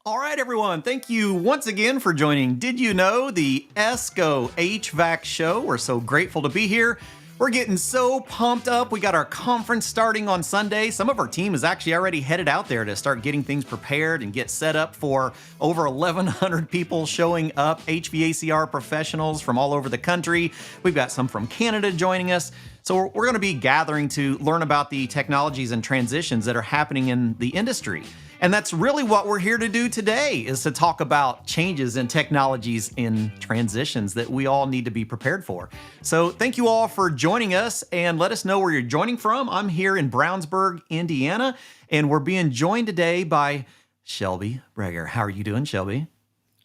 All right, everyone. Thank you once again for joining. Did you know the ESCO HVAC show? We're so grateful to be here. We're getting so pumped up. We got our conference starting on Sunday. Some of our team is actually already headed out there to start getting things prepared and get set up for over 1,100 people showing up, HVACR professionals from all over the country. We've got some from Canada joining us. So we're going to be gathering to learn about the technologies and transitions that are happening in the industry. And that's really what we're here to do today, is to talk about changes in technologies and transitions that we all need to be prepared for. So thank you all for joining us, and let us know where you're joining from. I'm here in Brownsburg, Indiana, and we're being joined today by Shelby Breger. How are you doing, Shelby?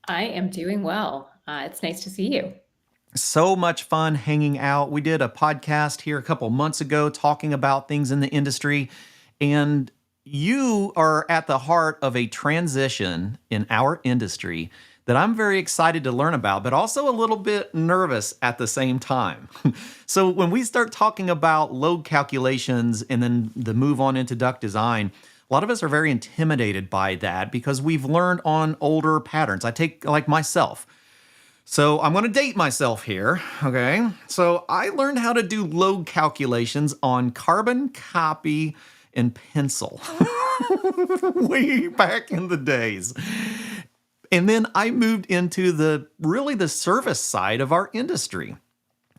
I am doing well. It's nice to see you. So much fun hanging out. We did a podcast here a couple months ago talking about things in the industry, and you are at the heart of a transition in our industry that I'm very excited to learn about, but also a little bit nervous at the same time. So when we start talking about load calculations and then the move on into duct design, a lot of us are very intimidated by that because we've learned on older patterns. I take like myself. So I'm going to date myself here, okay? So I learned how to do load calculations on carbon copy and pencil way back in the days. And then I moved into the service side of our industry.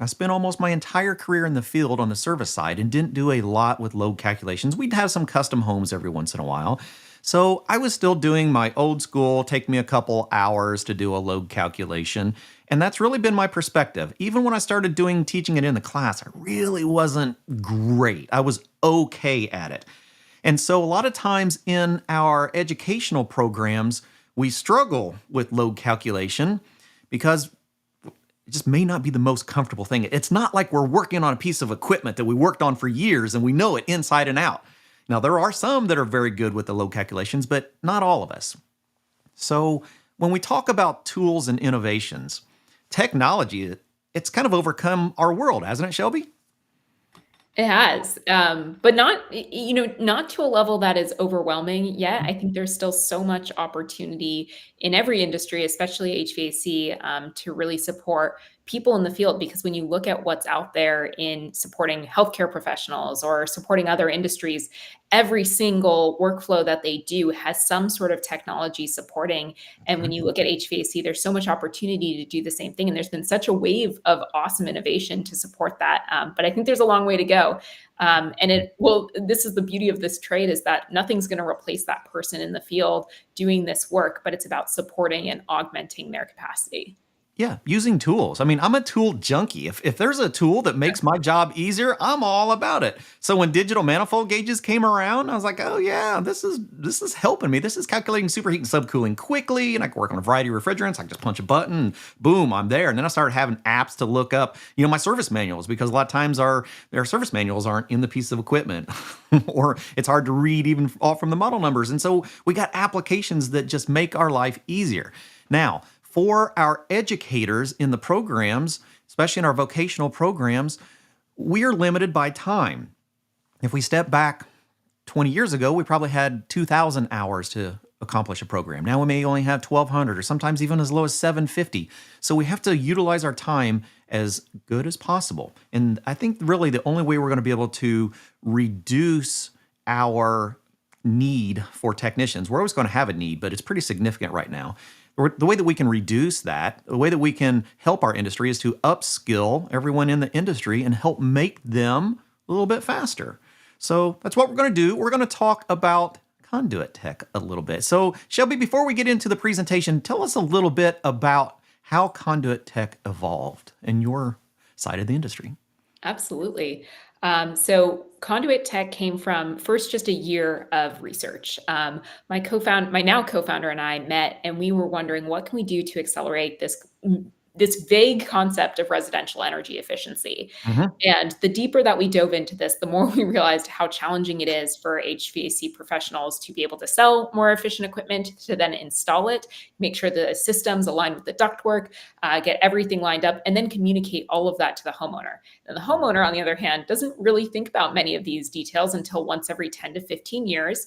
I spent almost my entire career in the field on the service side and didn't do a lot with load calculations. We'd have some custom homes every once in a while. So I was still doing my old school, take me a couple hours to do a load calculation. And that's really been my perspective. Even when I started teaching it in the class, I really wasn't great. I was okay at it. And so a lot of times in our educational programs, we struggle with load calculation because it just may not be the most comfortable thing. It's not like we're working on a piece of equipment that we worked on for years and we know it inside and out. Now, there are some that are very good with the load calculations, but not all of us. So when we talk about tools and innovations, technology, it's kind of overcome our world, hasn't it, Shelby? It has, but not to a level that is overwhelming yet. I think there's still so much opportunity in every industry, especially HVAC, to really support people in the field. Because when you look at what's out there in supporting healthcare professionals or supporting other industries, every single workflow that they do has some sort of technology supporting. And when you look at HVAC, there's so much opportunity to do the same thing. And there's been such a wave of awesome innovation to support that. But I think there's a long way to go. This is the beauty of this trade, is that nothing's going to replace that person in the field doing this work, but it's about supporting and augmenting their capacity. Yeah, using tools. I mean, I'm a tool junkie. If there's a tool that makes my job easier, I'm all about it. So when digital manifold gauges came around, I was like, oh yeah, this is helping me. This is calculating superheat and subcooling quickly, and I can work on a variety of refrigerants. I can just punch a button, and boom, I'm there. And then I started having apps to look up, my service manuals, because a lot of times their service manuals aren't in the piece of equipment, or it's hard to read even all from the model numbers. And so we got applications that just make our life easier. Now, for our educators in the programs, especially in our vocational programs, we are limited by time. If we step back 20 years ago, we probably had 2,000 hours to accomplish a program. Now we may only have 1,200 or sometimes even as low as 750. So we have to utilize our time as good as possible. And I think really the only way we're going to be able to reduce our need for technicians, we're always going to have a need, but it's pretty significant right now. The way that we can reduce that, the way that we can help our industry, is to upskill everyone in the industry and help make them a little bit faster. So that's what we're going to do. We're going to talk about Conduit Tech a little bit. So Shelby, before we get into the presentation, tell us a little bit about how Conduit Tech evolved in your side of the industry. Absolutely. So Conduit Tech came from first just a year of research. My now co-founder and I met, and we were wondering, what can we do to accelerate this vague concept of residential energy efficiency? Mhm. And the deeper that we dove into this, the more we realized how challenging it is for HVAC professionals to be able to sell more efficient equipment, to then install it, make sure the systems align with the ductwork, get everything lined up, and then communicate all of that to the homeowner. And the homeowner, on the other hand, doesn't really think about many of these details until once every 10 to 15 years,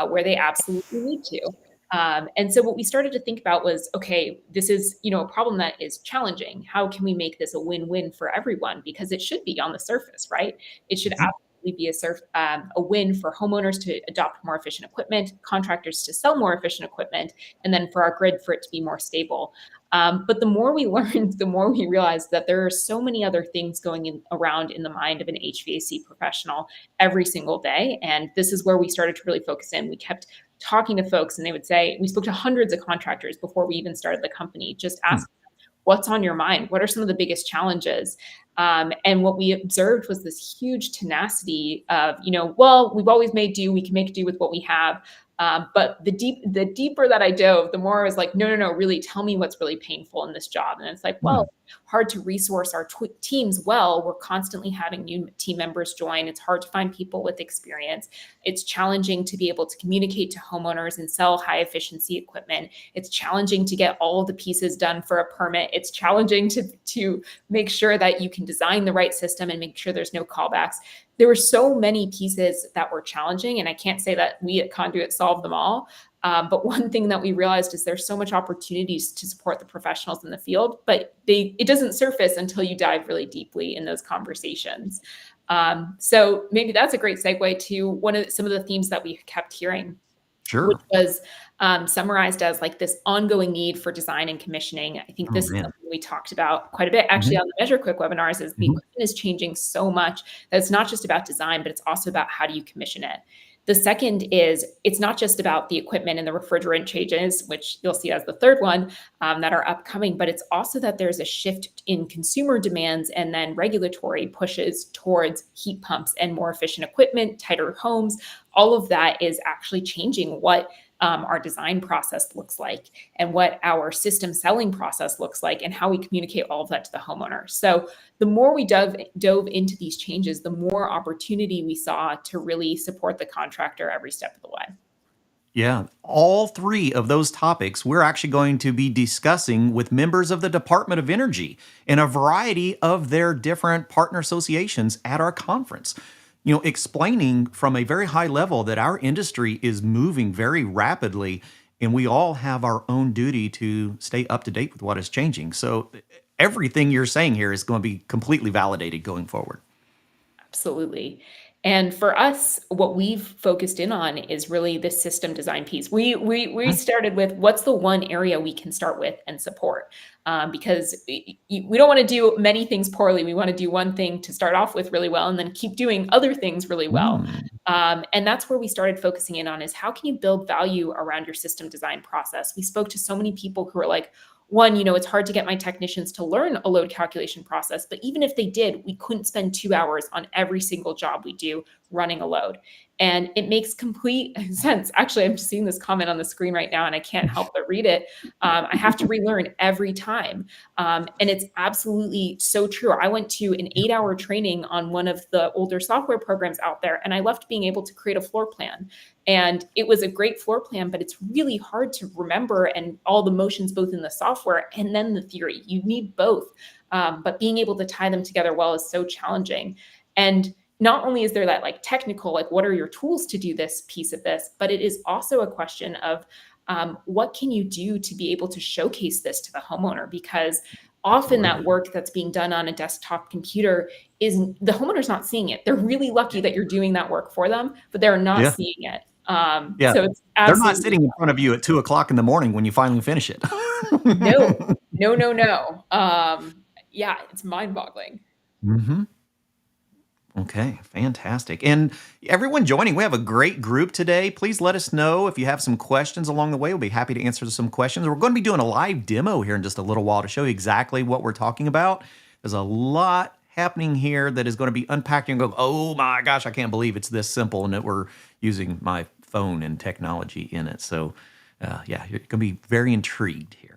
where they absolutely need to. And so what we started to think about was, okay, this is, a problem that is challenging. How can we make this a win-win for everyone? Because it should be on the surface, right? It should Mhm. absolutely be a win for homeowners to adopt more efficient equipment, contractors to sell more efficient equipment, and then for our grid for it to be more stable. But the more we learned, the more we realized that there are so many other things going around in the mind of an HVAC professional every single day. And this is where we started to really focus in. We kept talking to folks, and they would say, we spoke to hundreds of contractors before we even started the company, just Hmm. asking what's on your mind? What are some of the biggest challenges? And what we observed was this huge tenacity of, well, we've always made do. We can make do with what we have. But the deeper that I dove, the more I was like, no, no, no, really, tell me what's really painful in this job. And it's like, Hmm. well, hard to resource our teams well. We're constantly having new team members join. It's hard to find people with experience. It's challenging to be able to communicate to homeowners and sell high efficiency equipment. It's challenging to get all of the pieces done for a permit. It's challenging to make sure that you can design the right system and make sure there's no callbacks. There were so many pieces that were challenging, and I can't say that we at Conduit solved them all. But one thing that we realized is there's so much opportunities to support the professionals in the field, but it doesn't surface until you dive really deeply in those conversations. So maybe that's a great segue to some of the themes that we kept hearing, which Sure. was summarized as like this ongoing need for design and commissioning. I think Oh, this is man. something we talked about quite a bit actually Mhm. on the Measure Quick webinars. Is the Mhm. equipment is changing so much that it's not just about design, but it's also about how do you commission it. The second is it's not just about the equipment and the refrigerant changes, which you'll see as the third one that are upcoming, but it's also that there's a shift in consumer demands and then regulatory pushes towards heat pumps and more efficient equipment, tighter homes. All of that is actually changing what our design process looks like and what our system selling process looks like and how we communicate all of that to the homeowner. So the more we dove into these changes, the more opportunity we saw to really support the contractor every step of the way. Yeah, all three of those topics we're actually going to be discussing with members of the Department of Energy and a variety of their different partner associations at our conference. Explaining from a very high level that our industry is moving very rapidly and we all have our own duty to stay up to date with what is changing. So everything you're saying here is going to be completely validated going forward. Absolutely. And for us, what we've focused in on is really the system design piece. We Mhm. started with what's the one area we can start with and support, because we don't want to do many things poorly. We want to do one thing to start off with really well, and then keep doing other things really well. Mm. And that's where we started focusing in on is how can you build value around your system design process. We spoke to so many people who are like, one, it's hard to get my technicians to learn a load calculation process, but even if they did, we couldn't spend 2 hours on every single job we do running a load. And it makes complete sense. Actually, I'm just seeing this comment on the screen right now and I can't help but read it. I have to relearn every time. And it's absolutely so true. I went to an 8-hour training on one of the older software programs out there, and I left being able to create a floor plan. And it was a great floor plan, but it's really hard to remember and all the motions both in the software and then the theory. You need both. But being able to tie them together well is so challenging. And not only is there that like technical, like what are your tools to do this piece of this, but it is also a question of what can you do to be able to showcase this to the homeowner? Because often that Absolutely. work that's being done on a desktop computer is the homeowner's not seeing it. They're really lucky that you're doing that work for them, but they're not Yeah. seeing it. Yeah. So it's They're not absolutely sitting in front of you at 2 o'clock in the morning when you finally finish it. no, no, no, no. Yeah, it's mind boggling. Mhm. Okay, fantastic. And everyone joining, we have a great group today. Please let us know if you have some questions along the way. We'll be happy to answer some questions. We're going to be doing a live demo here in just a little while to show you exactly what we're talking about. There's a lot happening here that is going to be unpacked and go, oh my gosh, I can't believe it's this simple and that we're using my phone and technology in it. So, yeah, you're going to be very intrigued here.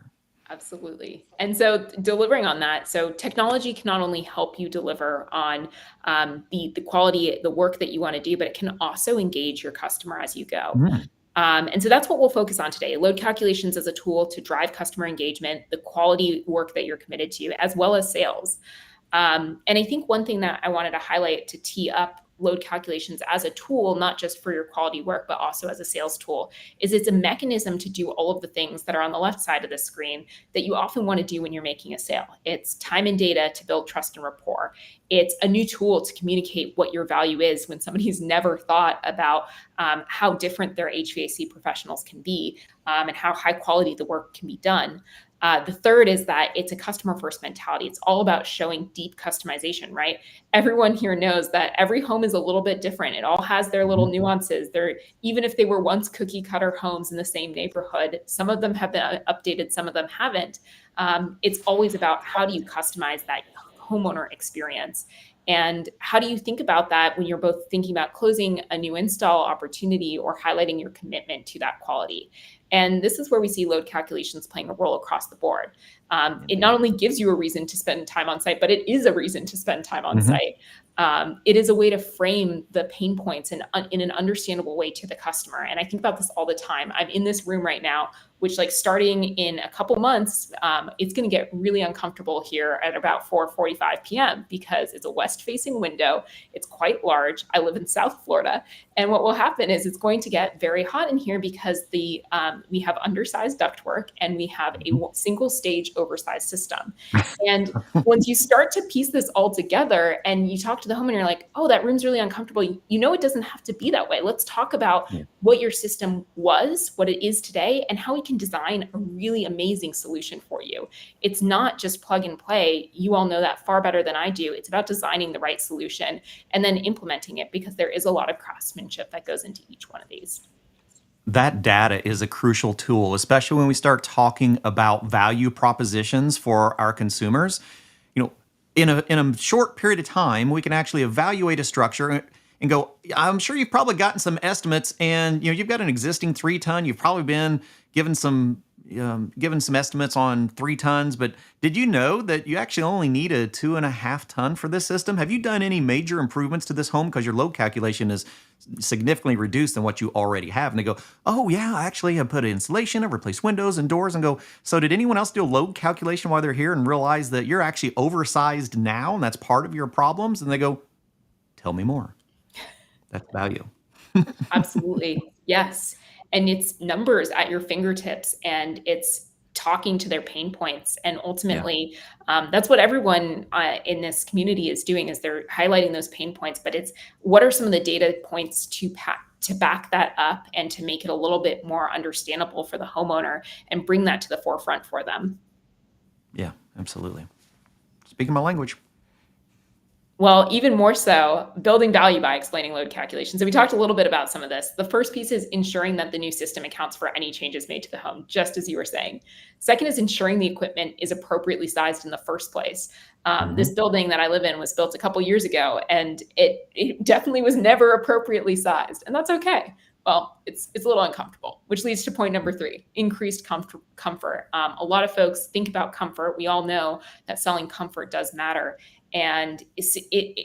Absolutely. And so delivering on that, so technology can not only help you deliver on the quality, the work that you want to do, but it can also engage your customer as you go. Mm. And so that's what we'll focus on today. Load calculations as a tool to drive customer engagement, the quality work that you're committed to, as well as sales. And I think one thing that I wanted to highlight to tee up load calculations as a tool, not just for your quality work, but also as a sales tool, is it's a mechanism to do all of the things that are on the left side of the screen that you often want to do when you're making a sale. It's time and data to build trust and rapport. It's a new tool to communicate what your value is when somebody's never thought about how different their HVAC professionals can be, and how high quality the work can be done. The third is that it's a customer first mentality. It's all about showing deep customization, right? Everyone here knows that every home is a little bit different. It all has their little nuances. Even if they were once cookie cutter homes in the same neighborhood, some of them have been updated, some of them haven't. It's always about how do you customize that homeowner experience. And how do you think about that when you're both thinking about closing a new install opportunity or highlighting your commitment to that quality? And this is where we see load calculations playing a role across the board. It not only gives you a reason to spend time on site, but it is a reason to spend time on site. It is a way to frame the pain points in an understandable way to the customer. And I think about this all the time. I'm in this room right now, which like starting in a couple months, it's going to get really uncomfortable here at about 4:45 p.m. because it's a west-facing window. It's quite large. I live in South Florida. And what will happen is it's going to get very hot in here because we have undersized ductwork and we have a single stage oversized system. And once you start to piece this all together and you talk to the homeowner, you're like, oh, that room's really uncomfortable. You know, it doesn't have to be that way. Let's talk about what your system was, what it is today, and how we can design a really amazing solution for you. It's not just plug and play. You all know that far better than I do. It's about designing the right solution and then implementing it, because there is a lot of craftsmanship that goes into each one of these. That data is a crucial tool, especially when we start talking about value propositions for our consumers. You know, in a short period of time, we can actually evaluate a structure and go, I'm sure you've probably gotten some estimates, and you've got an existing 3-ton. You've probably been given some estimates on 3 tons, but did you know that you actually only need a 2.5 ton for this system? Have you done any major improvements to this home because your load calculation is significantly reduced than what you already have? And they go, oh yeah, actually I put insulation, I replaced windows and doors, and go, so did anyone else do a load calculation while they're here and realize that you're actually oversized now and that's part of your problems? And they go, tell me more. That's value. Absolutely. Yes. And it's numbers at your fingertips, and it's talking to their pain points. And ultimately, that's what everyone in this community is doing, is they're highlighting those pain points. But it's what are some of the data points to back that up and to make it a little bit more understandable for the homeowner and bring that to the forefront for them. Yeah, absolutely. Speaking my language. Well, even more so, building value by explaining load calculations. So we talked a little bit about some of this. The first piece is ensuring that the new system accounts for any changes made to the home, just as you were saying. Second is ensuring the equipment is appropriately sized in the first place. This building that I live in was built a couple years ago, and it definitely was never appropriately sized, and that's okay. Well, it's a little uncomfortable, which leads to point number 3, increased comfort. A lot of folks think about comfort. We all know that selling comfort does matter. And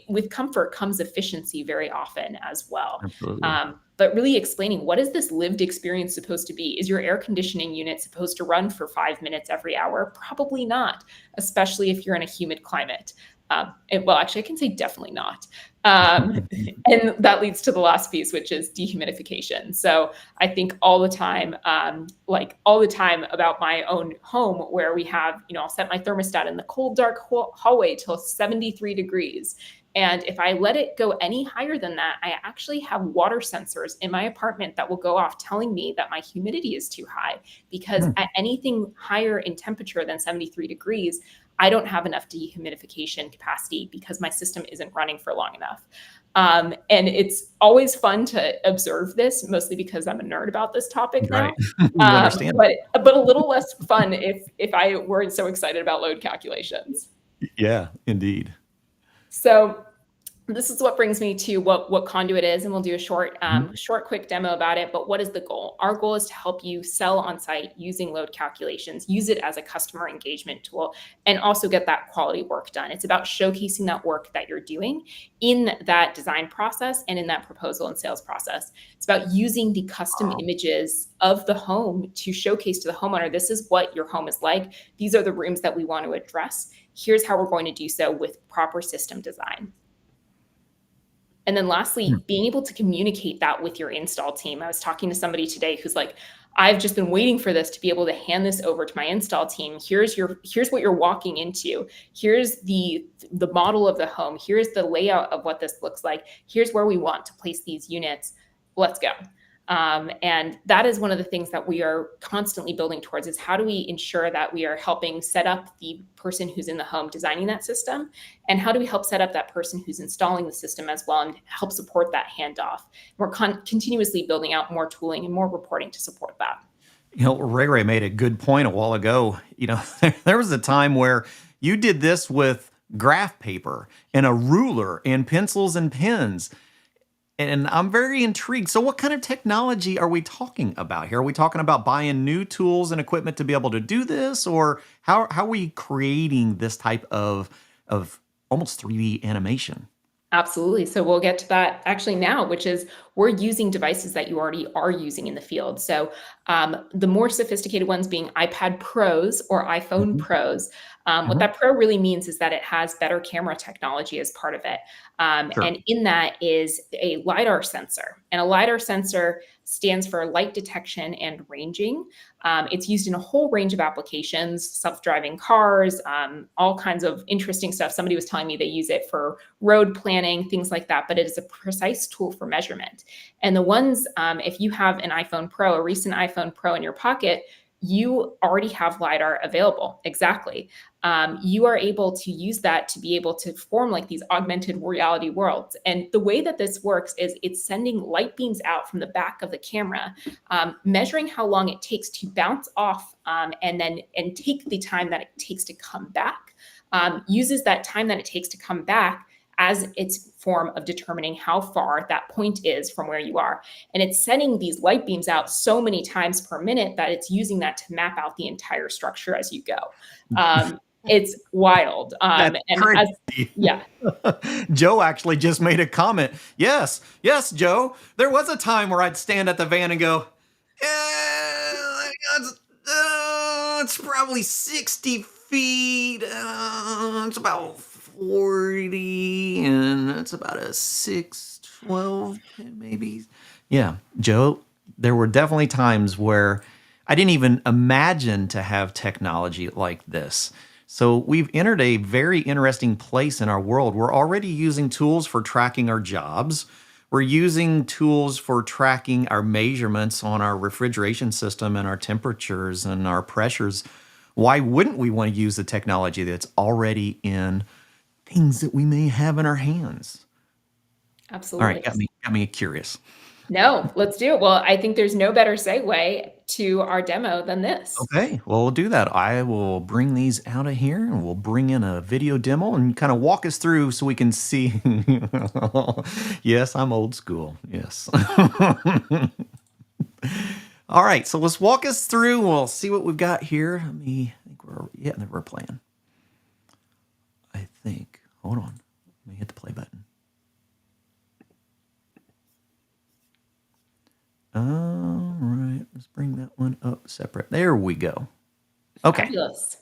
with comfort comes efficiency very often as well. Absolutely. But really explaining, what is this lived experience supposed to be? Is your air conditioning unit supposed to run for 5 minutes every hour? Probably not, especially if you're in a humid climate. Well, actually, I can say definitely not. And that leads to the last piece, which is dehumidification. So I think all the time about my own home, where we have, I'll set my thermostat in the cold, dark hallway till 73 degrees. And if I let it go any higher than that, I actually have water sensors in my apartment that will go off telling me that my humidity is too high, because at anything higher in temperature than 73 degrees, I don't have enough dehumidification capacity because my system isn't running for long enough. And it's always fun to observe this, mostly because I'm a nerd about this topic now. Right. We understand. But a little less fun if I weren't so excited about load calculations. Yeah, indeed. So this is what brings me to what Conduit is, and we'll do a short, quick demo about it. But what is the goal? Our goal is to help you sell on site using load calculations, use it as a customer engagement tool, and also get that quality work done. It's about showcasing that work that you're doing in that design process and in that proposal and sales process. It's about using the custom images of the home to showcase to the homeowner, this is what your home is like. These are the rooms that we want to address. Here's how we're going to do so with proper system design. And then Hmm. lastly, being able to communicate that with your install team. I was talking to somebody today who's like, I've just been waiting for this to be able to hand this over to my install team. Here's what you're walking into. Here's the model of the home. Here's the layout of what this looks like. Here's where we want to place these units. Let's go. And that is one of the things that we are constantly building towards, is how do we ensure that we are helping set up the person who's in the home designing that system, and how do we help set up that person who's installing the system as well and help support that handoff. We're continuously building out more tooling and more reporting to support that. Ray Ray made a good point a while ago. There was a time where you did this with graph paper and a ruler and pencils and pens. And I'm very intrigued. So, what kind of technology are we talking about here? Are we talking about buying new tools and equipment to be able to do this, or how are we creating this type of almost 3D animation? Absolutely. So we'll get to that actually now, which is we're using devices that you already are using in the field. So the more sophisticated ones being iPad Pros or iPhone Mhm, Pros. What mhm. that Pro really means is that it has better camera technology as part of it. Sure. And in that is a LiDAR sensor. And a LiDAR sensor stands for light detection and ranging. It's used in a whole range of applications, self-driving cars, all kinds of interesting stuff. Somebody was telling me they use it for road planning, things like that, but it is a precise tool for measurement. And the ones, if you have an iPhone Pro, a recent iPhone Pro in your pocket, you already have LiDAR available. Exactly. You are able to use that to be able to form like these augmented reality worlds. And the way that this works is it's sending light beams out from the back of the camera, measuring how long it takes to bounce off, and take the time that it takes to come back. Uses that time that it takes to come back as its form of determining how far that point is from where you are. And it's sending these light beams out so many times per minute that it's using that to map out the entire structure as you go. It's wild. That's And as crazy. Yeah, Joe actually just made a comment. Yes, yes, Joe. There was a time where I'd stand at the van and go, it's, it's probably 60 feet. It's about 40, and it's about a 612, maybe. Yeah, Joe, there were definitely times where I didn't even imagine to have technology like this. So we've entered a very interesting place in our world. We're already using tools for tracking our jobs. We're using tools for tracking our measurements on our refrigeration system and our temperatures and our pressures. Why wouldn't we want to use the technology that's already in things that we may have in our hands? All right, absolutely. got me curious. No, let's do it. Well, I think there's no better segue to our demo than this. Okay, well, we'll do that. I will bring these out of here and we'll bring in a video demo and kind of walk us through so we can see. Yes, I'm old school. Yes. All right, so let's walk us through. We'll see what we've got here. I think we're playing. I think. Hold on. Let me hit the play button. All right, let's bring that one up separate. There we go. Okay. Fabulous.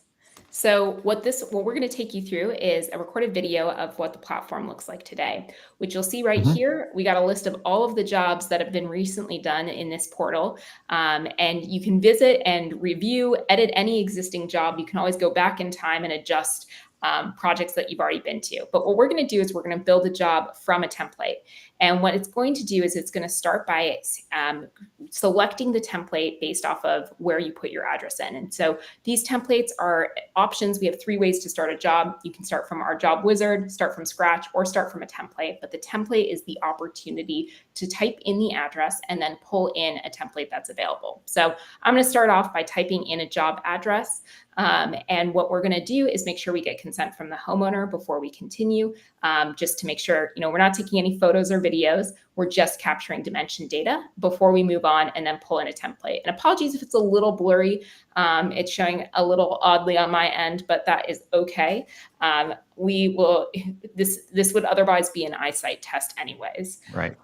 So what we're going to take you through is a recorded video of what the platform looks like today, which you'll see right Mhm. here. We got a list of all of the jobs that have been recently done in this portal. And you can visit and review, edit any existing job. You can always go back in time and adjust projects that you've already been to. But what we're going to do is we're going to build a job from a template. And what it's going to do is it's going to start by selecting the template based off of where you put your address in. And so these templates are options. We have 3 ways to start a job. You can start from our job wizard, start from scratch, or start from a template. But the template is the opportunity to type in the address and then pull in a template that's available. So I'm going to start off by typing in a job address. And what we're going to do is make sure we get consent from the homeowner before we continue, just to make sure, we're not taking any photos or videos. We're just capturing dimension data before we move on and then pull in a template. And apologies if it's a little blurry. It's showing a little oddly on my end, but that is okay. This would otherwise be an eyesight test anyways. Right.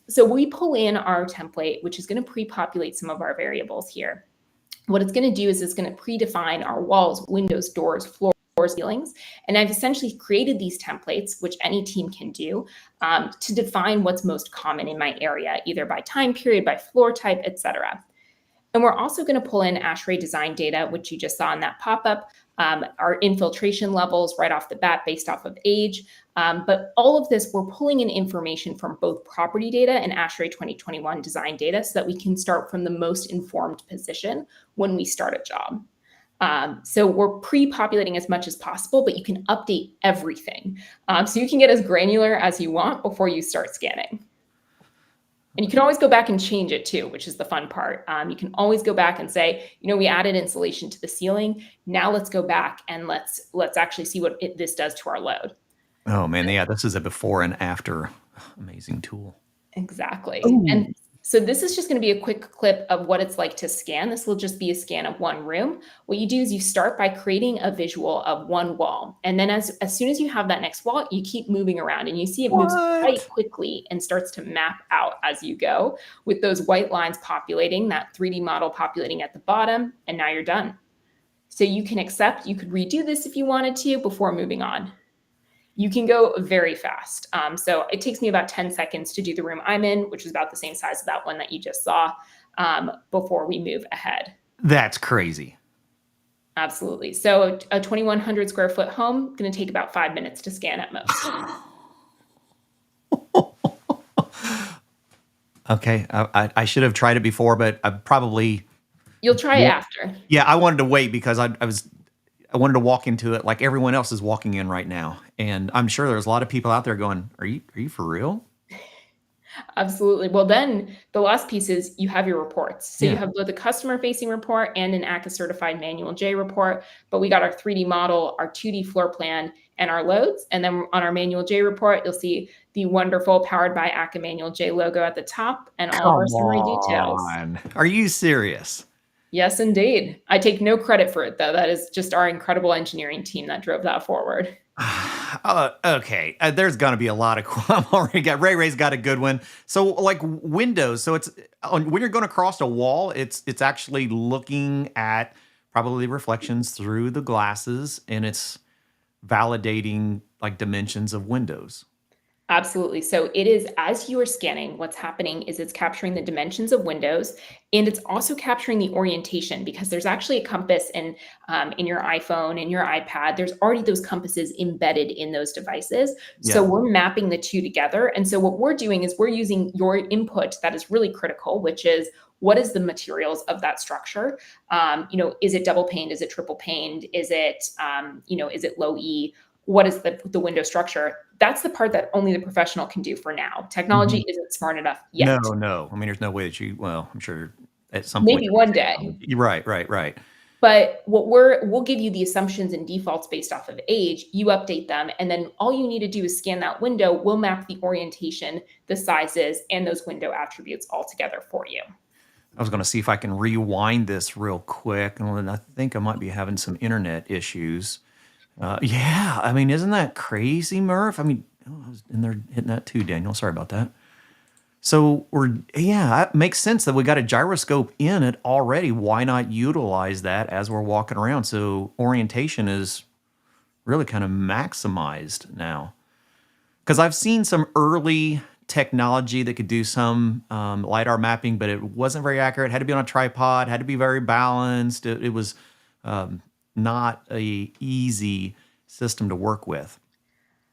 So we pull in our template, which is going to pre-populate some of our variables here. What it's going to do is it's going to predefine our walls, windows, doors, floors, ceilings. And I've essentially created these templates, which any team can do, to define what's most common in my area, either by time period, by floor type, etc. And we're also going to pull in ASHRAE design data, which you just saw in that pop-up, our infiltration levels right off the bat based off of age. But all of this, we're pulling in information from both property data and ASHRAE 2021 design data so that we can start from the most informed position when we start a job. So we're pre-populating as much as possible, but you can update everything. So you can get as granular as you want before you start scanning. And you can always go back and change it too, which is the fun part. You can always go back and say, we added insulation to the ceiling. Now let's go back and let's actually see what this does to our load. Oh man, yeah, this is a before and after. Amazing tool. Exactly. Ooh. And so this is just going to be a quick clip of what it's like to scan. This will just be a scan of one room. What you do is you start by creating a visual of one wall. And then as soon as you have that next wall, you keep moving around and you see it moves quite quickly and starts to map out as you go with those white lines populating, that 3D model populating at the bottom. And now you're done. So you can accept, you could redo this if you wanted to before moving on. You can go very fast. So it takes me about 10 seconds to do the room I'm in, which is about the same size as that one that you just saw, before we move ahead. That's crazy. Absolutely. So a 2,100 square foot home, going to take about 5 minutes to scan at most. Okay. I should have tried it before, but I probably... You'll try it after. Yeah, I wanted to wait because I wanted to walk into it like everyone else is walking in right now. And I'm sure there's a lot of people out there going, are you for real? Absolutely. Well, then the last piece is you have your reports. So Yeah. you have both a customer facing report and an ACA certified manual J report, but we got our 3D model, our 2D floor plan, and our loads. And then on our manual J report, you'll see the wonderful powered by ACA manual J logo at the top and all of our summary details. Are you serious? Yes, indeed. I take no credit for it, though. That is just our incredible engineering team that drove that forward. Okay. There's going to be a lot of... I'm already got... Ray's got a good one. So like windows. So it's when you're going across a wall, it's actually looking at probably reflections through the glasses and it's validating like dimensions of windows. Absolutely. So it is, as you are scanning, what's happening is it's capturing the dimensions of windows, and it's also capturing the orientation because there's actually a compass in your iPhone, in your iPad. There's already those compasses embedded in those devices. Yeah. So we're mapping the two together. And so what we're doing is we're using your input that is really critical, which is what is the materials of that structure? Is it double paned? Is it triple paned? Is it, is it low E? What is the window structure? That's the part that only the professional can do for now. Technology isn't smart enough yet. No. I mean, there's no way that well, I'm sure at some Maybe point. one day. Right. But we'll give you the assumptions and defaults based off of age. You update them. And then all you need to do is scan that window. We'll map the orientation, the sizes, and those window attributes all together for you. I was going to see if I can rewind this real quick. And I think I might be having some internet issues. Yeah, I mean, isn't that crazy, Murph? I mean, I was in there hitting that too, Daniel. Sorry about that. So it makes sense that we got a gyroscope in it already. Why not utilize that as we're walking around? So orientation is really kind of maximized now. Because I've seen some early technology that could do some LiDAR mapping, but it wasn't very accurate. Had to be on a tripod, had to be very balanced. It was... not a easy system to work with.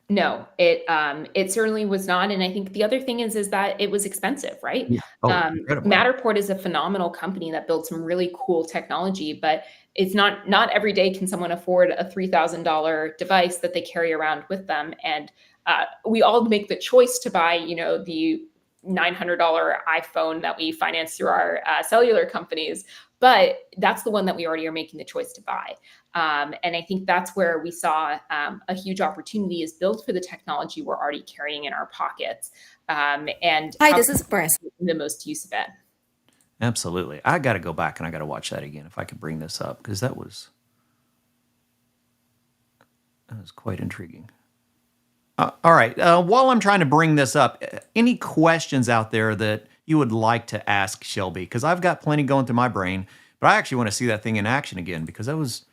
No, it certainly was not. And I think the other thing is that it was expensive, right? Yeah. Oh, incredible. Matterport is a phenomenal company that builds some really cool technology, but it's not every day can someone afford a $3,000 device that they carry around with them. And we all make the choice to buy, the $900 iPhone that we finance through our cellular companies. But that's the one that we already are making the choice to buy. And I think that's where we saw a huge opportunity is built for the technology we're already carrying in our pockets. And hi, this is Bress. The most use of it. Absolutely. I got to go back and I got to watch that again if I could bring this up because that was quite intriguing. All right. While I'm trying to bring this up, any questions out there that you would like to ask Shelby? Because I've got plenty going through my brain, but I actually want to see that thing in action again because that was,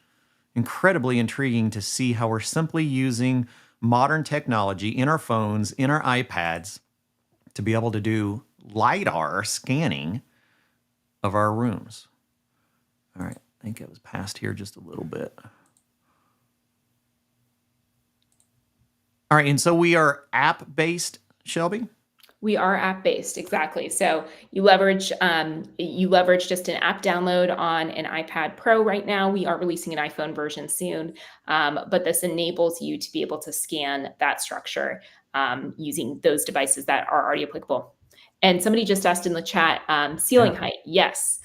incredibly intriguing to see how we're simply using modern technology in our phones, in our iPads, to be able to do LiDAR scanning of our rooms. All right, I think it was past here just a little bit. All right, and so we are app-based, Shelby? We are app-based, exactly. So you leverage just an app download on an iPad Pro right now. We are releasing an iPhone version soon, but this enables you to be able to scan that structure using those devices that are already applicable. And somebody just asked in the chat, ceiling Yeah. height. Yes,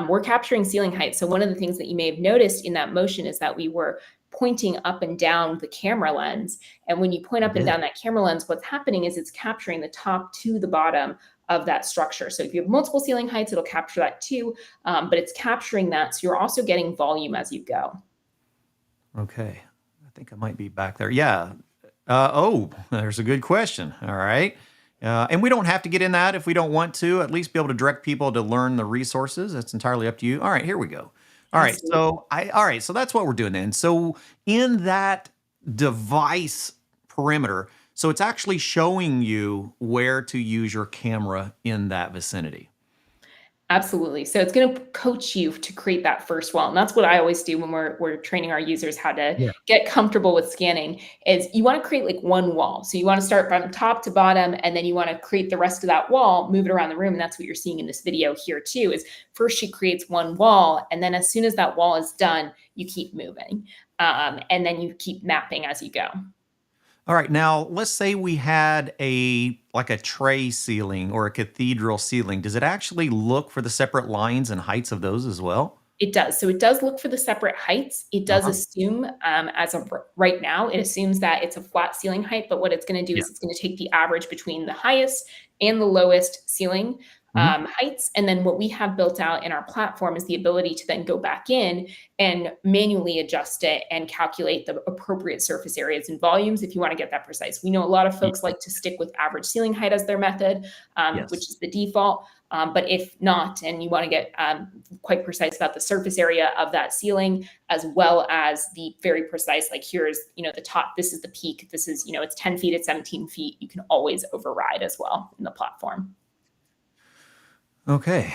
we're capturing ceiling height. So one of the things that you may have noticed in that motion is that we were pointing up and down the camera lens. And when you point I up and did. down that camera lens, what's happening is it's capturing the top to the bottom of that structure. So if you have multiple ceiling heights, it'll capture that too, but it's capturing that. So you're also getting volume as you go. Okay. I think I might be back there. Yeah. There's a good question. All right. And we don't have to get in that if we don't want to, at least be able to direct people to learn the resources. That's entirely up to you. All right, here we go. Absolutely. All right, so that's what we're doing then. So in that device perimeter, so it's actually showing you where to use your camera in that vicinity. Absolutely. So it's going to coach you to create that first wall. And that's what I always do when we're training our users how to Yeah. get comfortable with scanning is you want to create like one wall. So you want to start from top to bottom and then you want to create the rest of that wall, move it around the room. And that's what you're seeing in this video here too, is first she creates one wall. And then as soon as that wall is done, you keep moving. And then you keep mapping as you go. All right, now let's say we had a tray ceiling or a cathedral ceiling. Does it actually look for the separate lines and heights of those as well? It does. So it does look for the separate heights. It does Uh-huh. assume, as of right now, it assumes that it's a flat ceiling height. But what it's going to do Yeah. is it's going to take the average between the highest and the lowest ceiling Mhm. heights. And then what we have built out in our platform is the ability to then go back in and manually adjust it and calculate the appropriate surface areas and volumes if you want to get that precise. We know a lot of Ye folks like to stick with average ceiling height as their method, which Yes. is the default. But if not, and you want to get quite precise about the surface area of that ceiling, as well as the very precise, like here's, the top, this is the peak, this is, it's 10 feet, it's 17 feet, you can always override as well in the platform. Okay.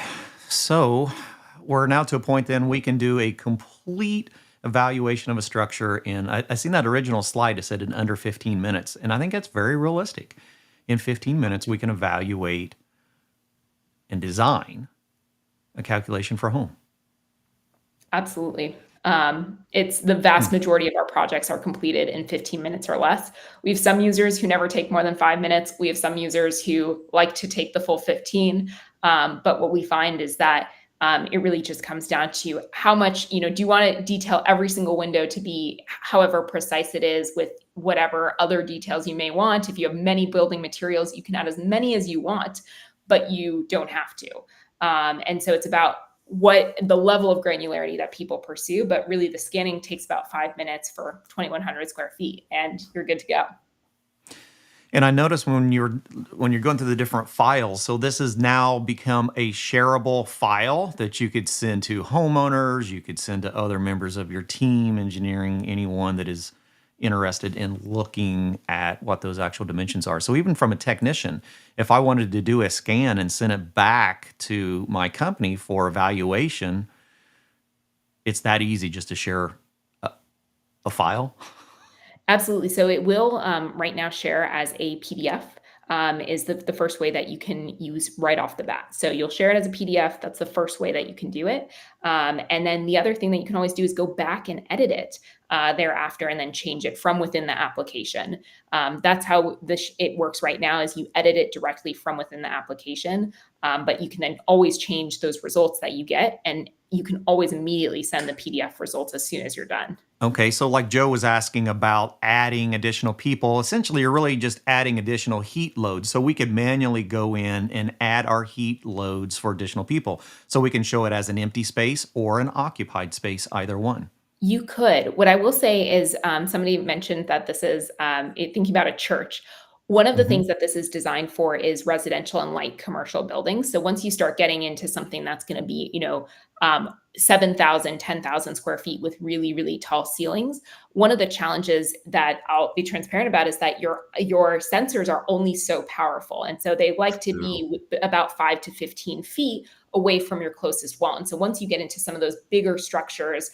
So we're now to a point then we can do a complete evaluation of a structure in I seen that original slide that said in under 15 minutes, and I think that's very realistic. In 15 minutes, we can evaluate and design a calculation for a home. Absolutely. It's the Hmm. vast majority of our projects are completed in 15 minutes or less. We have some users who never take more than 5 minutes. We have some users who like to take the full 15. But what we find is that it really just comes down to how much, do you want to detail every single window to be however precise it is with whatever other details you may want. If you have many building materials, you can add as many as you want, but you don't have to. And so it's about what the level of granularity that people pursue, but really the scanning takes about 5 minutes for 2,100 square feet and you're good to go. And I noticed when you're going through the different files, so this has now become a shareable file that you could send to homeowners, you could send to other members of your team, engineering, anyone that is interested in looking at what those actual dimensions are. So even from a technician, if I wanted to do a scan and send it back to my company for evaluation, it's that easy just to share a, a file. Absolutely. So it will right now share as a PDF. Is the first way that you can use right off the bat. So you'll share it as a PDF. That's the first way that you can do it. And then the other thing that you can always do is go back and edit it thereafter, and then change it from within the application. That's how it works right now. Is you edit it directly from within the application, but you can then always change those results that you get, and you can always immediately send the PDF results as soon as you're done. Okay, so like Joe was asking about adding additional people, essentially you're really just adding additional heat loads. So we could manually go in and add our heat loads for additional people. So we can show it as an empty space or an occupied space, either one. You could. What I will say is, somebody mentioned that this is thinking about a church. One of the Mhm. things that this is designed for is residential and light commercial buildings. So once you start getting into something that's going to be, 7,000, square feet with really, really tall ceilings, one of the challenges that I'll be transparent about is that your sensors are only so powerful. And so they like to True. be about 5 to 15 feet away from your closest wall. And so once you get into some of those bigger structures,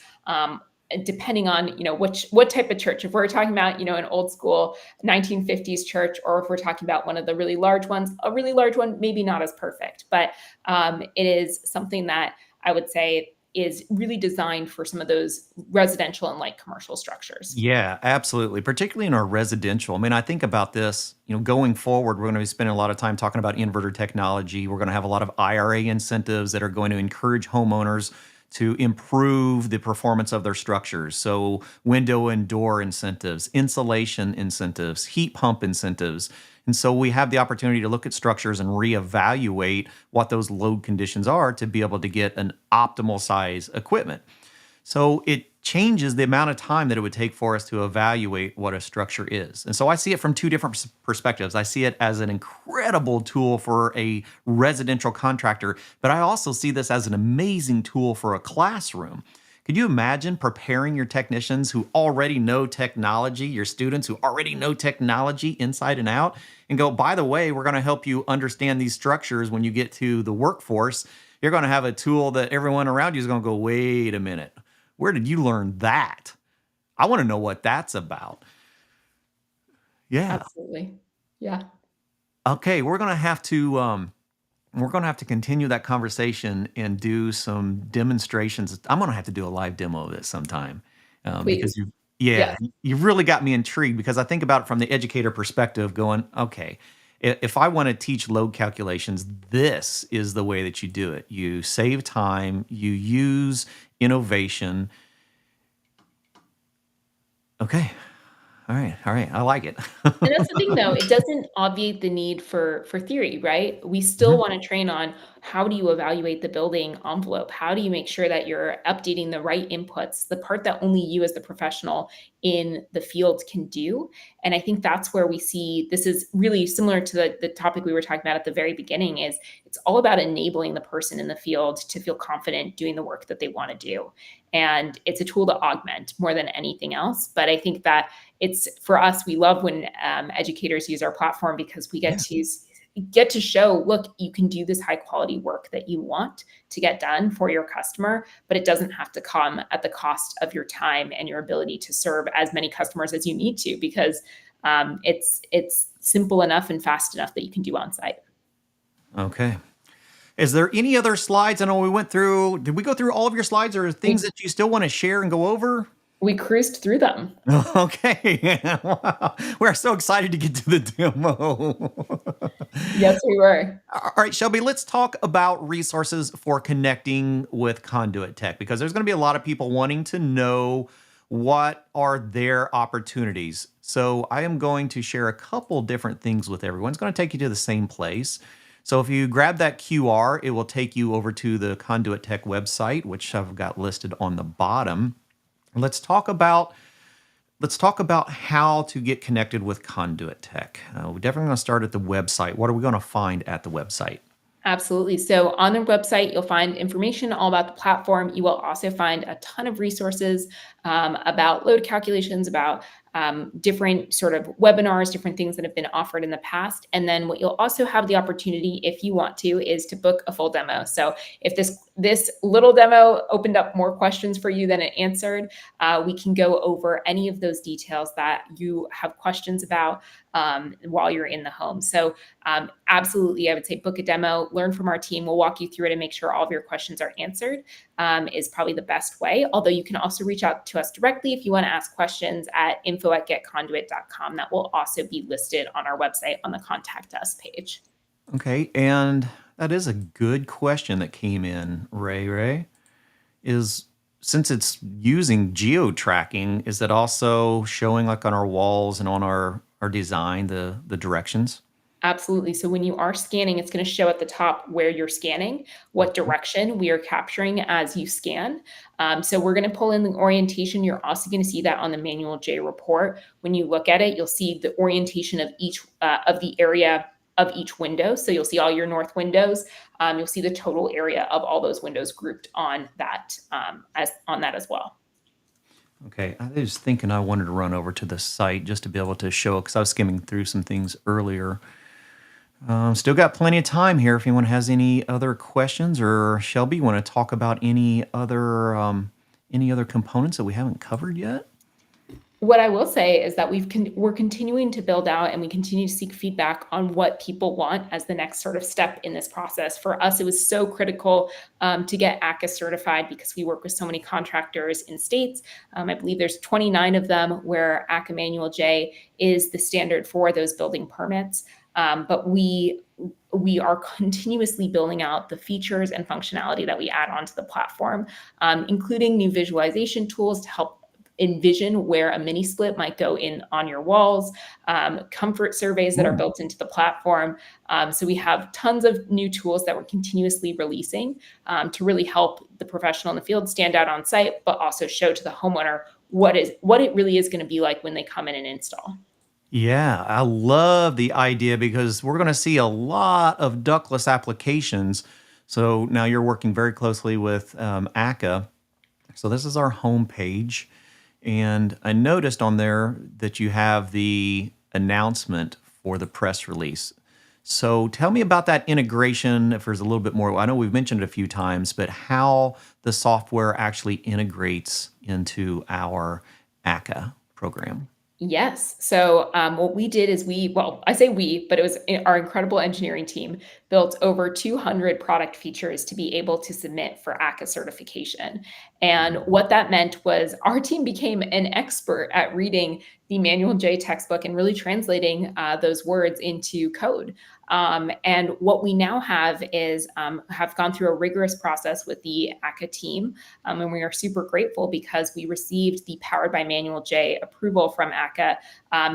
depending on what type of church, if we're talking about an old school 1950s church, or if we're talking about one of the really large ones, a really large one, maybe not as perfect, but it is something that I would say is really designed for some of those residential and light commercial structures. Yeah, absolutely. Particularly in our residential. I mean, I think about this, going forward, we're going to be spending a lot of time talking about inverter technology. We're going to have a lot of IRA incentives that are going to encourage homeowners to improve the performance of their structures. So, window and door incentives, insulation incentives, heat pump incentives. And so we have the opportunity to look at structures and reevaluate what those load conditions are to be able to get an optimal size equipment. So it changes the amount of time that it would take for us to evaluate what a structure is. And so I see it from two different perspectives. I see it as an incredible tool for a residential contractor, but I also see this as an amazing tool for a classroom. Could you imagine preparing your technicians who already know technology, your students who already know technology inside and out, and go, by the way, we're going to help you understand these structures when you get to the workforce? You're going to have a tool that everyone around you is going to go, wait a minute. Where did you learn that? I want to know what that's about. Yeah. Absolutely. Yeah. Okay, we're gonna have to continue that conversation and do some demonstrations. I'm gonna have to do a live demo of this sometime because Please. you, Yes. yeah, you really got me intrigued because I think about it from the educator perspective, going, okay, if I want to teach load calculations, this is the way that you do it. You save time, you use innovation. Okay, all right, I like it. And that's the thing though, it doesn't obviate the need for theory, right? We still Mhm. wanna train on how do you evaluate the building envelope? How do you make sure that you're updating the right inputs, the part that only you as the professional in the field can do? And I think that's where we see this is really similar to the topic we were talking about at the very beginning is it's all about enabling the person in the field to feel confident doing the work that they wanna do. And it's a tool to augment more than anything else. But I think that it's for us, we love when educators use our platform because we Yeah. get to show, look, you can do this high quality work that you want to get done for your customer, but it doesn't have to come at the cost of your time and your ability to serve as many customers as you need to, because it's simple enough and fast enough that you can do on site. Okay. Is there any other slides? I know we went through, did we go through all of your slides or things We that you still want to share and go over? we cruised through them. Okay. Wow. We're so excited to get to the demo. Yes, we were. All right, Shelby, let's talk about resources for connecting with Conduit Tech because there's going to be a lot of people wanting to know what are their opportunities. So I am going to share a couple different things with everyone. It's going to take you to the same place. So if you grab that QR, it will take you over to the Conduit Tech website, which I've got listed on the bottom. Let's talk about how to get connected with Conduit Tech. We're definitely going to start at the website. What are we going to find at the website? Absolutely. So on their website, you'll find information all about the platform. You will also find a ton of resources about load calculations, about different sort of webinars, different things that have been offered in the past. And then what you'll also have the opportunity, if you want to, is to book a full demo. So if this little demo opened up more questions for you than it answered, we can go over any of those details that you have questions about while you're in the home. So absolutely, I would say book a demo, learn from our team. We'll walk you through it and make sure all of your questions are answered is probably the best way. Although you can also reach out to us directly if you want to ask questions at info@getconduit.com. That will also be listed on our website on the contact us page. Okay, and that is a good question that came in, Ray. Is since it's using geo tracking, is it also showing like on our walls and on our design the directions? Absolutely. So when you are scanning, it's going to show at the top where you're scanning, what Mhm. direction we are capturing as you scan. So we're going to pull in the orientation. You're also going to see that on the manual J report. When you look at it, you'll see the orientation of each of the area of each window. So you'll see all your north windows. You'll see the total area of all those windows grouped on that as well. Okay, I was thinking I wanted to run over to the site just to be able to show, because I was skimming through some things earlier. Still got plenty of time here if anyone has any other questions, or Shelby, you want to talk about any other components that we haven't covered yet? What I will say is that we're continuing to build out and we continue to seek feedback on what people want as the next sort of step in this process. For us, it was so critical to get ACA certified because we work with so many contractors in states. I believe there's 29 of them where ACA Manual J is the standard for those building permits. But we are continuously building out the features and functionality that we add onto the platform, including new visualization tools to help envision where a mini split might go in on your walls, comfort surveys that are Ooh. built into the platform. So we have tons of new tools that we're continuously releasing to really help the professional in the field stand out on site, but also show to the homeowner what it really is going to be like when they come in and install. Yeah, I love the idea because we're going to see a lot of ductless applications. So now you're working very closely with ACA. So this is our home page. And I noticed on there that you have the announcement for the press release. So tell me about that integration, if there's a little bit more. I know we've mentioned it a few times, but how the software actually integrates into our ACA program. Yes. So what we did is well, I say we, but it was our incredible engineering team built over 200 product features to be able to submit for ACA certification. And what that meant was our team became an expert at reading the Manual J textbook and really translating those words into code. And what we now have is have gone through a rigorous process with the ACA team, and we are super grateful because we received the Powered by Manual J approval from ACA,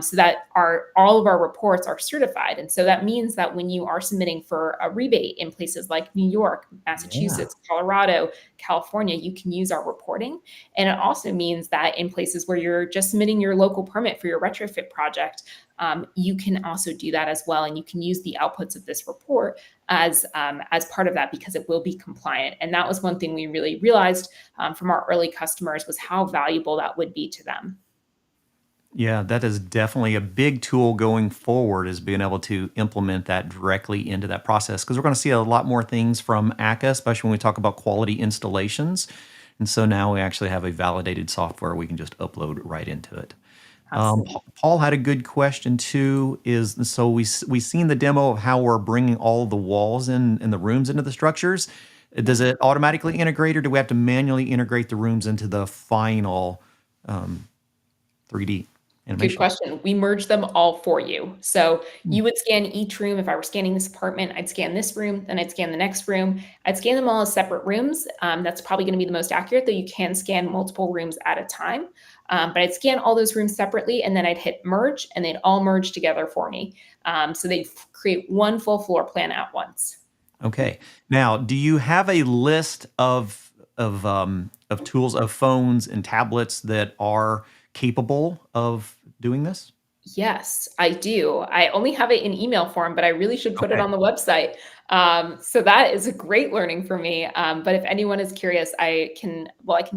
so that all of our reports are certified. And so that means that when you are submitting for a rebate in places like New York, Yeah. Massachusetts, Colorado, California, you can use our reporting. And it also means that in places where you're just submitting your local permit for your retrofit project, you can also do that as well, and you can use the outputs of this report as part of that because it will be compliant. And that was one thing we really realized from our early customers was how valuable that would be to them. Yeah, that is definitely a big tool going forward, is being able to implement that directly into that process, because we're going to see a lot more things from ACA, especially when we talk about quality installations. And so now we actually have a validated software we can just upload right into it. Absolutely. Paul had a good question too. Is so we seen the demo of how we're bringing all the walls in the rooms into the structures. Does it automatically integrate, or do we have to manually integrate the rooms into the final um, 3D Good animation? question. We merge them all for you. So Hmm. you would scan each room. If I were scanning this apartment, I'd scan this room, then I'd scan the next room. I'd scan them all as separate rooms. That's probably going to be the most accurate, though you can scan multiple rooms at a time. But I'd scan all those rooms separately, and then I'd hit merge, and they'd all merge together for me. So they'd create one full floor plan at once. Okay. Now, do you have a list of tools, of phones and tablets that are capable of doing this? Yes, I do. I only have it in email form, but I really should put it Okay. on the website. So that is a great learning for me. But if anyone is curious, I can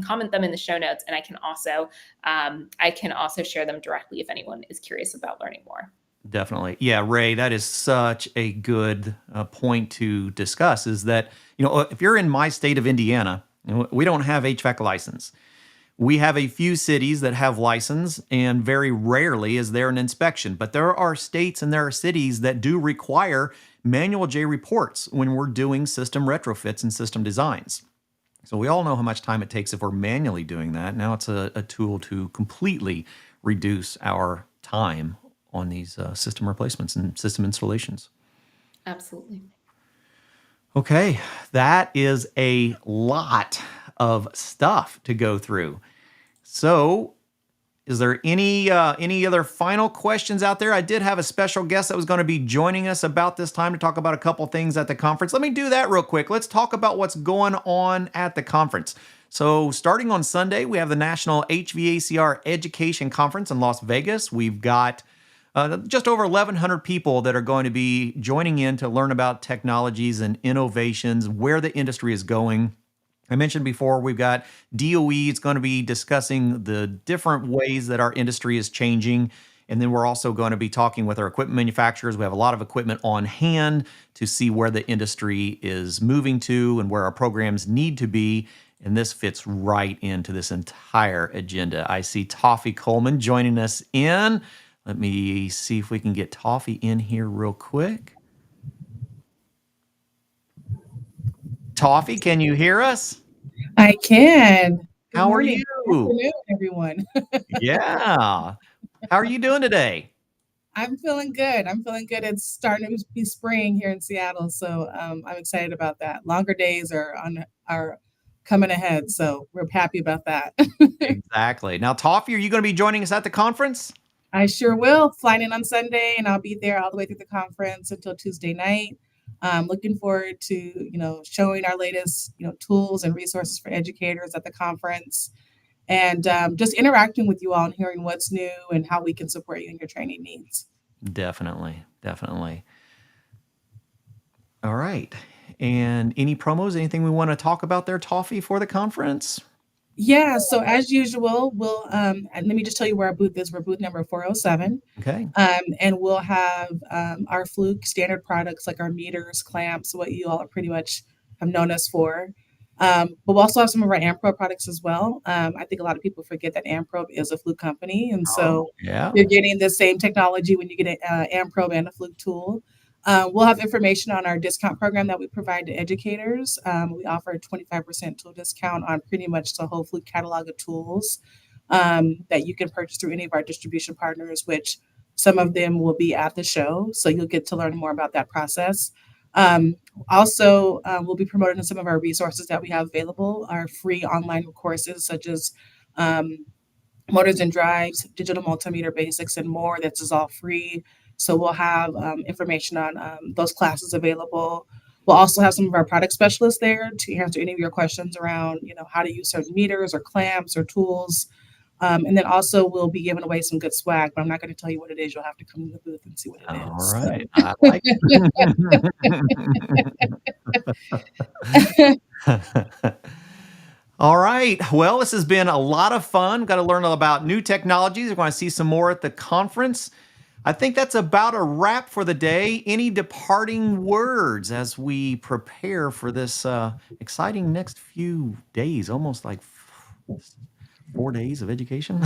comment them in the show notes, and I can also share them directly if anyone is curious about learning more. Definitely. Yeah, Ray, that is such a good point to discuss, is that, if you're in my state of Indiana, we don't have HVAC license. We have a few cities that have license, and very rarely is there an inspection. But there are states and there are cities that do require manual J reports when we're doing system retrofits and system designs. So we all know how much time it takes if we're manually doing that. Now it's a tool to completely reduce our time on these system replacements and system installations. Absolutely. Okay, that is a lot of stuff to go through. So Is there any other final questions out there? I did have a special guest that was going to be joining us about this time to talk about a couple things at the conference. Let me do that real quick. Let's talk about what's going on at the conference. So, starting on Sunday, we have the National HVACR Education Conference in Las Vegas. We've got just over 1,100 people that are going to be joining in to learn about technologies and innovations, where the industry is going. I mentioned before, we've got DOE. It's going to be discussing the different ways that our industry is changing. And then we're also going to be talking with our equipment manufacturers. We have a lot of equipment on hand to see where the industry is moving to and where our programs need to be. And this fits right into this entire agenda. I see Toffee Coleman joining us in. Let me see if we can get Toffee in here real quick. Toffee, can you hear us? I can. Good How are morning. Good you? afternoon, everyone. Yeah. How are you doing today? I'm feeling good. I'm feeling good. It's starting to be spring here in Seattle, so I'm excited about that. Longer days are coming ahead, so we're happy about that. Exactly. Now, Toffee, are you going to be joining us at the conference? I sure will. Flying in on Sunday, and I'll be there all the way through the conference until Tuesday night. Looking forward to showing our latest tools and resources for educators at the conference, and just interacting with you all and hearing what's new and how we can support you in your training needs. Definitely. Definitely. All right. And any promos, anything we want to talk about there, Toffee, for the conference? Yeah, so as usual, we'll and let me just tell you where our booth is. We're booth number 407. Okay. And we'll have our Fluke standard products like our meters, clamps, what you all pretty much have known us for. But we'll also have some of our AmPro products as well. I think a lot of people forget that AmPro is a Fluke company, and Oh, so yeah. you're getting the same technology when you get an AmPro and a Fluke tool. We'll have information on our discount program that we provide to educators. We offer a 25% tool discount on pretty much the whole Fluke catalog of tools that you can purchase through any of our distribution partners, which some of them will be at the show. So you'll get to learn more about that process. Also, we'll be promoting some of our resources that we have available, our free online courses such as motors and drives, digital multimeter basics, and more. This is all free. So we'll have information on those classes available. We'll also have some of our product specialists there to answer any of your questions around, how to use certain meters or clamps or tools. And then also we'll be giving away some good swag, but I'm not going to tell you what it is. You'll have to come to the booth and see what it All is. right. I like it. All right. Well, this has been a lot of fun. Got to learn all about new technologies. We're going to see some more at the conference. I think that's about a wrap for the day. Any departing words as we prepare for this exciting next few days, almost like 4 days of education?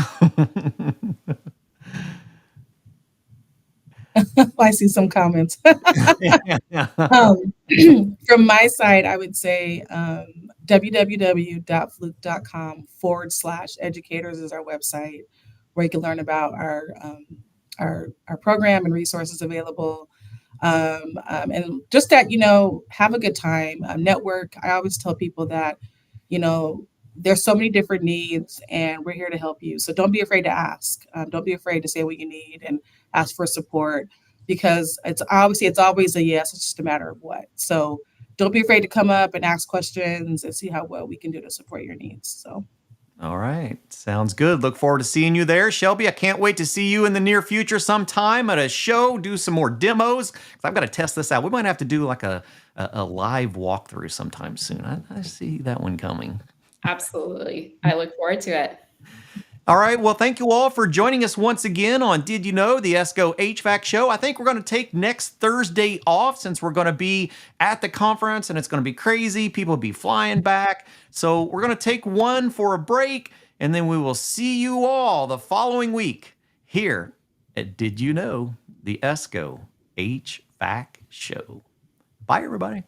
I see some comments. From my side, I would say www.fluke.com/educators is our website where you can learn about our program and resources available. And just that, have a good time, network. I always tell people that, there's so many different needs and we're here to help you. So don't be afraid to ask. Don't be afraid to say what you need and ask for support because it's always a yes. It's just a matter of what. So don't be afraid to come up and ask questions and see how well we can do to support your needs. So. All right. Sounds good. Look forward to seeing you there. Shelby, I can't wait to see you in the near future sometime at a show, do some more demos. 'Cause I've got to test this out. We might have to do like a live walkthrough sometime soon. I see that one coming. Absolutely. I look forward to it. All right. Well, thank you all for joining us once again on Did You Know, the ESCO HVAC show. I think we're going to take next Thursday off since we're going to be at the conference and it's going to be crazy. People will be flying back. So we're going to take one for a break and then we will see you all the following week here at Did You Know, the ESCO HVAC show. Bye, everybody.